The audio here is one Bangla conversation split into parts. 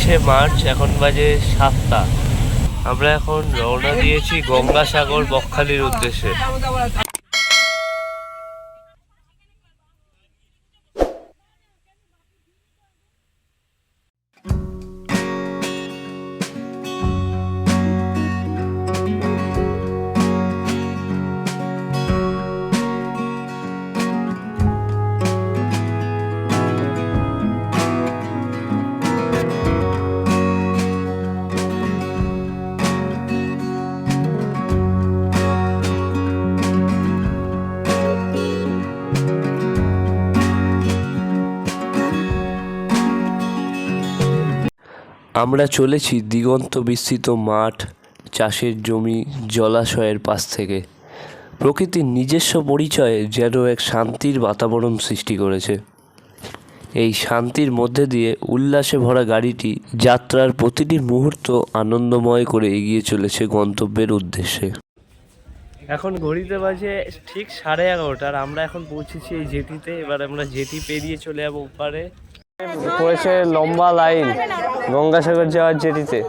23শে মার্চ, এখন বাজে 7টা। আমরা এখন রওনা দিয়েছি গঙ্গাসাগর বকখালির উদ্দেশ্যে। আমরা চলেছি দিগন্ত বিস্তৃত মাঠ, চাষের জমি, জলাশয়ের পাশ থেকে। প্রকৃতির নিজস্ব পরিচয়ে যেন এক শান্তির বাতাবরণ সৃষ্টি করেছে। এই শান্তির মধ্যে দিয়ে উল্লাসে ভরা গাড়িটি যাত্রার প্রতিটি মুহূর্ত আনন্দময় করে এগিয়ে চলেছে গন্তব্যের উদ্দেশ্যে। এখন ঘড়িতে বাজে ঠিক 11:30, আর আমরা এখন পৌঁছেছি এই জেটিতে। এবার আমরা জেটি পেরিয়ে চলে যাবো ওপারে। পড়েছে লম্বা লাইন গঙ্গাসাগর যাওয়ার জেটিতে।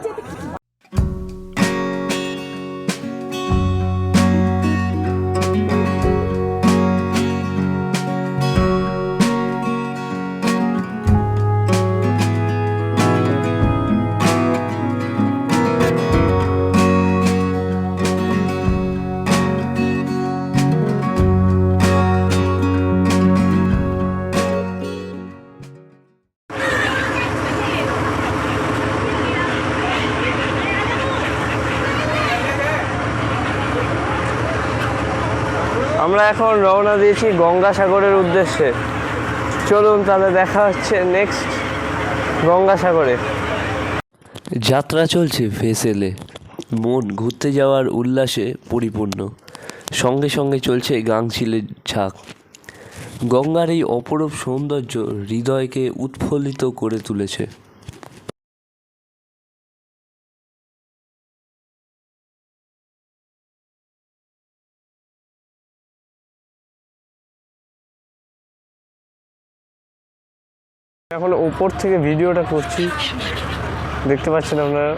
আমরা এখন রওনা দিয়েছি গঙ্গাসাগরের উদ্দেশ্যে। চলুন তাহলে দেখা হচ্ছে নেক্সট গঙ্গাসাগরে। যাত্রা চলছে ভেসেলে, মন ঘুরতে যাওয়ার উল্লাসে পরিপূর্ণ। সঙ্গে সঙ্গে চলছে গাংচিলের ঝাঁক। গঙ্গার এই অপরূপ সৌন্দর্য হৃদয়কে উৎফুল্লিত করে তুলেছে। এখন উপর থেকে ভিডিওটা করছি, দেখতে পাচ্ছেন আপনারা।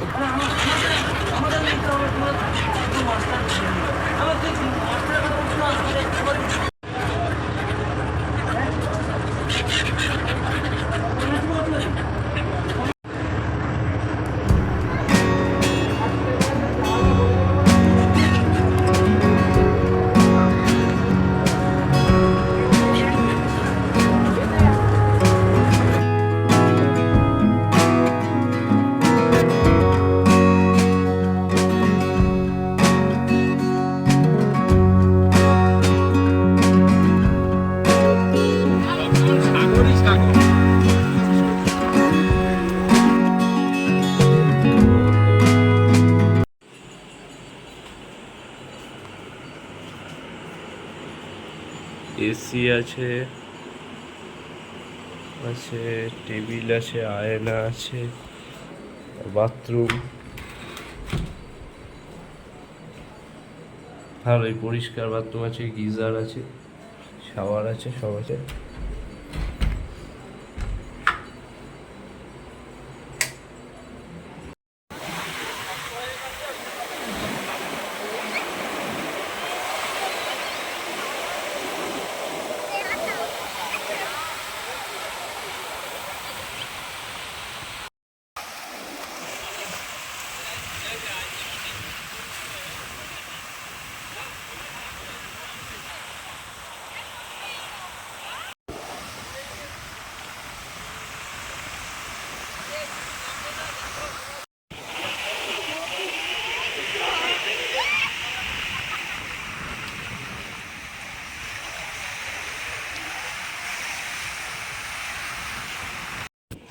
এসি আছে, টেবিল আছে, আয়না আছে, বাথরুম ভালোই পরিষ্কার বাথরুম আছে, গিজার আছে, শাওয়ার আছে, সব আছে।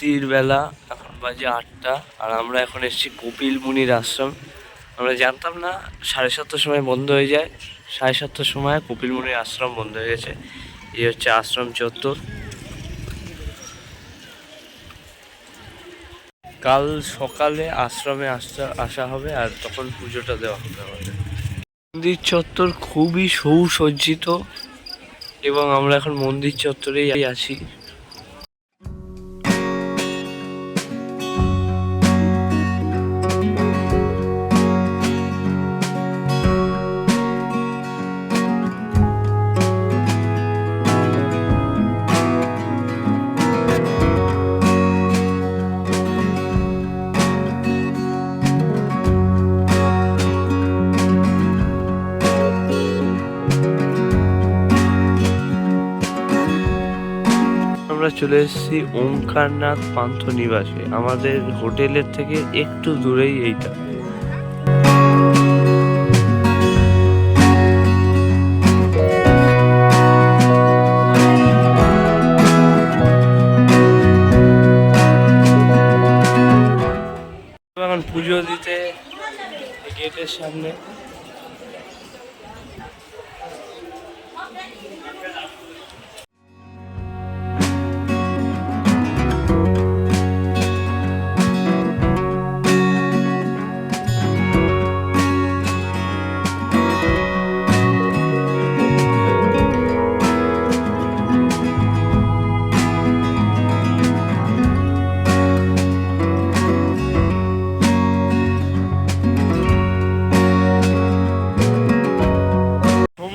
রাত্রির বেলা, এখন বাজে 8টা, আর আমরা এখন এসেছি কপিল মুনির আশ্রম। আমরা জানতাম না 7:30 সময় বন্ধ হয়ে যায়। 7:30 সময় কপিল মুনির আশ্রম বন্ধ হয়ে গেছে। এই হচ্ছে আশ্রম চত্বর। কাল সকালে আশ্রমে আসা হবে, আর তখন পুজোটা দেওয়া হবে আমাদের। মন্দির চত্বর খুবই সুসজ্জিত, এবং আমরা এখন মন্দির চত্বরেই আছি। আমরা চলে এসেছি ওমকারনাথ পান্থনিবাসে। আমাদের হোটেলের থেকে একটু দূরেই এইটা। এখন পুজো দিতে গেটের সামনে।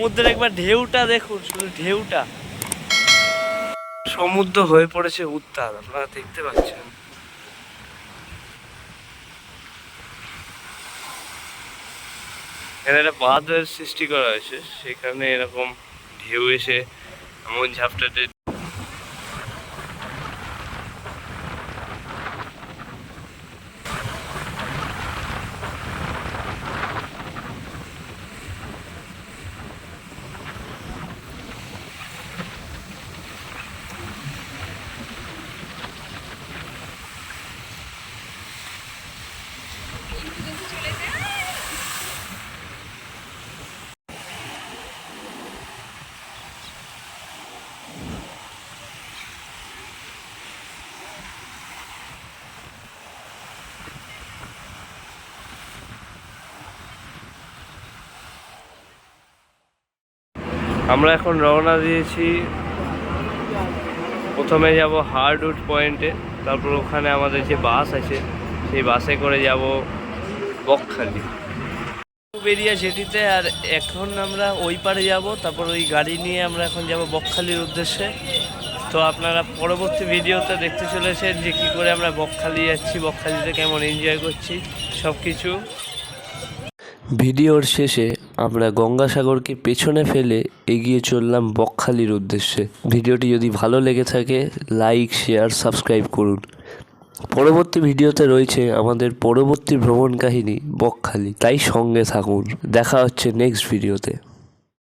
সমুদ্রের একবার ঢেউটা দেখুন, শুধু ঢেউটা। সমুদ্র হয়ে পড়েছে উত্তাল, আপনারা দেখতে পাচ্ছেন। এখানে একটা বাঁধের সৃষ্টি করা হয়েছে, সেখানে এরকম ঢেউ এসে এমন ঝাপটাতে। আমরা এখন রওনা দিয়েছি। প্রথমে যাব হার্ডউড পয়েন্টে, তারপর ওখানে আমাদের যে বাস আছে সেই বাসে করে যাব বকখালি বেরিয়া যেটিতে। আর এখন আমরা ওই পারে যাব, তারপর ওই গাড়ি নিয়ে আমরা এখন যাব বকখালির উদ্দেশ্যে। তো আপনারা পরবর্তী ভিডিওতে দেখতে চলেছেন যে কী করে আমরা বকখালি যাচ্ছি, বকখালিতে কেমন এনজয় করছি সব কিছু। ভিডিওর শেষে আমরা গঙ্গাসাগরকে পেছনে ফেলে এগিয়ে চললাম বকখালির উদ্দেশ্যে। ভিডিওটি যদি ভালো লেগে থাকে লাইক, শেয়ার, সাবস্ক্রাইব করুন। পরবর্তী ভিডিওতে রয়েছে আমাদের পরবর্তী ভ্রমণ কাহিনী বকখালি, তাই সঙ্গে থাকুন। দেখা হচ্ছে নেক্সট ভিডিওতে।